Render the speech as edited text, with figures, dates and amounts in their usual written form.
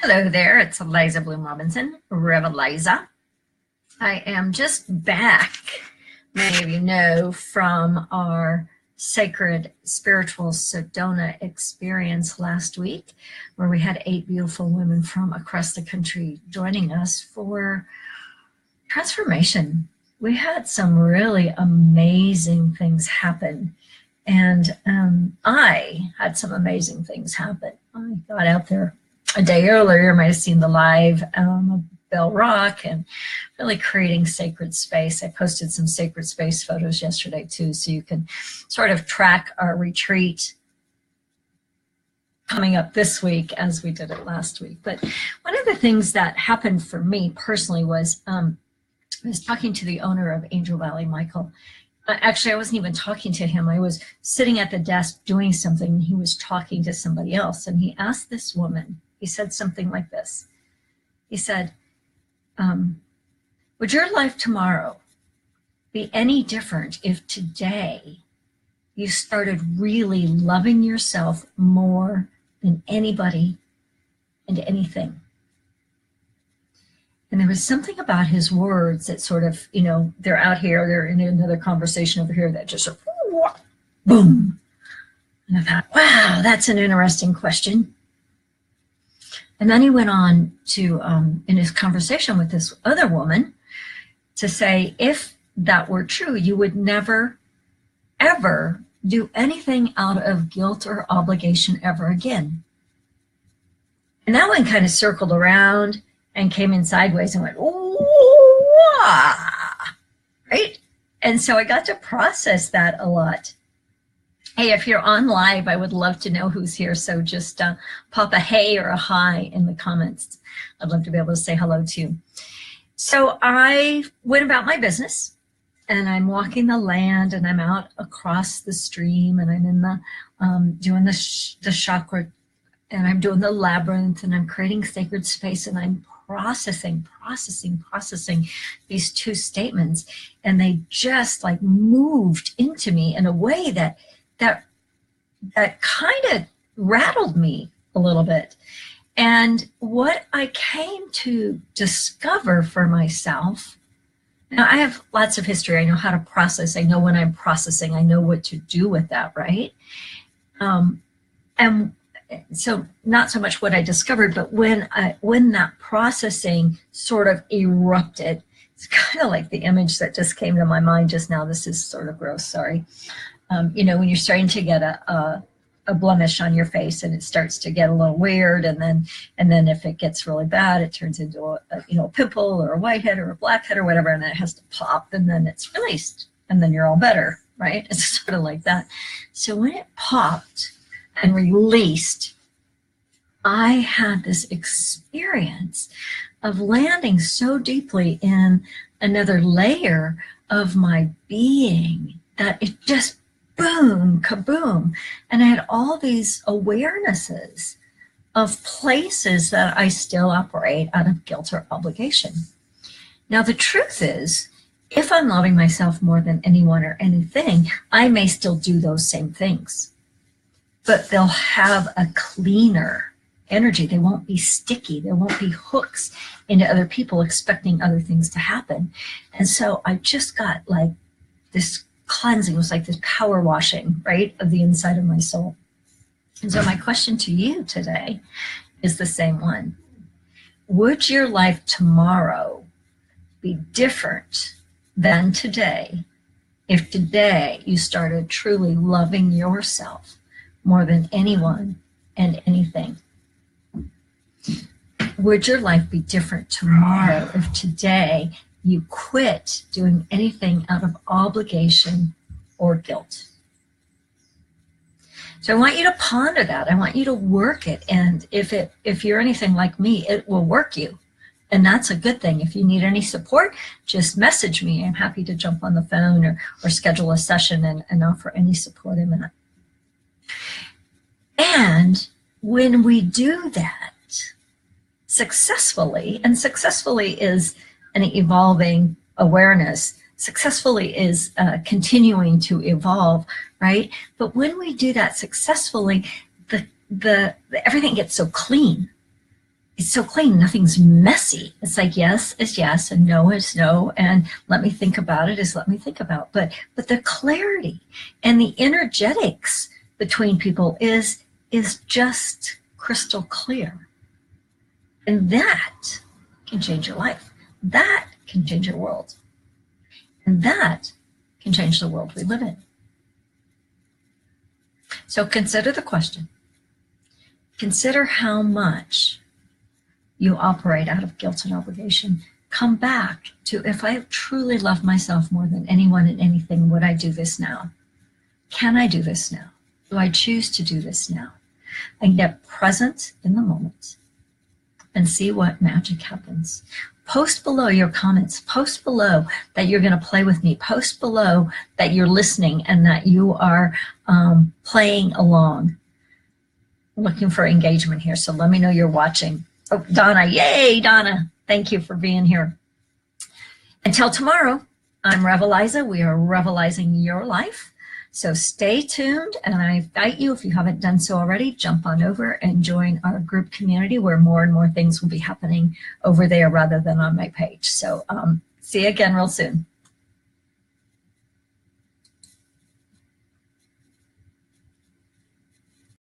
Hello there, it's Eliza Bloom Robinson, Reveliza. I am just back, many of you know, from our Sacred Spiritual Sedona experience last week, where we had 8 beautiful women from across the country joining us for transformation. We had some really amazing things happen, and I had some amazing things happen. I got out there a day earlier. You might have seen the live of Bell Rock and really creating sacred space. I posted some sacred space photos yesterday too, so you can sort of track our retreat coming up this week as we did it last week. But one of the things that happened for me personally was I was talking to the owner of Angel Valley, Michael. Actually, I wasn't even talking to him. I was sitting at the desk doing something, and he was talking to somebody else. And he asked this woman, he said something like this. He said, would your life tomorrow be any different if today you started really loving yourself more than anybody and anything? And there was something about his words that sort of, you know, they're out here, they're in another conversation over here that just, boom. And I thought, wow, that's an interesting question. And then he went on to, in his conversation with this other woman, to say, if that were true, you would never, ever do anything out of guilt or obligation ever again. And that one kind of circled around and came in sideways and went, right? And so I got to process that a lot. Hey, if you're on live, I would love to know who's here. So just pop a hey or a hi in the comments. I'd love to be able to say hello to you. So I went about my business, and I'm walking the land, and I'm out across the stream, and I'm in the doing the chakra, and I'm doing the labyrinth, and I'm creating sacred space, and I'm processing these 2 statements, and they just like moved into me in a way that kind of rattled me a little bit. And what I came to discover for myself, now I have lots of history. I know how to process. I know when I'm processing. I know what to do with that, right? And so not so much what I discovered, but when that processing sort of erupted, it's kind of like the image that just came to my mind just now. This is sort of gross, sorry. You know, when you're starting to get a blemish on your face and it starts to get a little weird, and then if it gets really bad, it turns into a pimple or a whitehead or a blackhead or whatever, and then it has to pop, and then it's released, and then you're all better, right? It's sort of like that. So when it popped and released, I had this experience of landing so deeply in another layer of my being that it just boom, kaboom. And I had all these awarenesses of places that I still operate out of guilt or obligation. Now, the truth is, if I'm loving myself more than anyone or anything, I may still do those same things, but they'll have a cleaner energy. They won't be sticky. There won't be hooks into other people expecting other things to happen. And so I just got like this cleansing. It was like this power washing, right, of the inside of my soul. And so my question to you today is the same one. Would your life tomorrow be different than today if today you started truly loving yourself more than anyone and anything? Would your life be different tomorrow if today you quit doing anything out of obligation or guilt? So I want you to ponder that. I want you to work it. And if you're anything like me, it will work you. And that's a good thing. If you need any support, just message me. I'm happy to jump on the phone or schedule a session and offer any support in that. And when we do that successfully, and successfully is an evolving awareness, successfully is continuing to evolve, right? But when we do that successfully, the everything gets so clean. it's so clean, nothing's messy. It's like yes is yes and no is no, and let me think about it is let me think about. But the clarity and the energetics between people is just crystal clear. And that can change your life. That can change your world. And that can change the world we live in. So consider the question. Consider how much you operate out of guilt and obligation. Come back to, if I truly love myself more than anyone and anything, would I do this now? Can I do this now? Do I choose to do this now? And get present in the moment and see what magic happens. Post below your comments. Post below that you're going to play with me. Post below that you're listening and that you are playing along. I'm looking for engagement here, so let me know you're watching. Oh, Donna, yay, Donna. Thank you for being here. Until tomorrow, I'm Reveliza. We are revelizing your life. So stay tuned, and I invite you, if you haven't done so already, jump on over and join our group community where more and more things will be happening over there rather than on my page. So see you again real soon.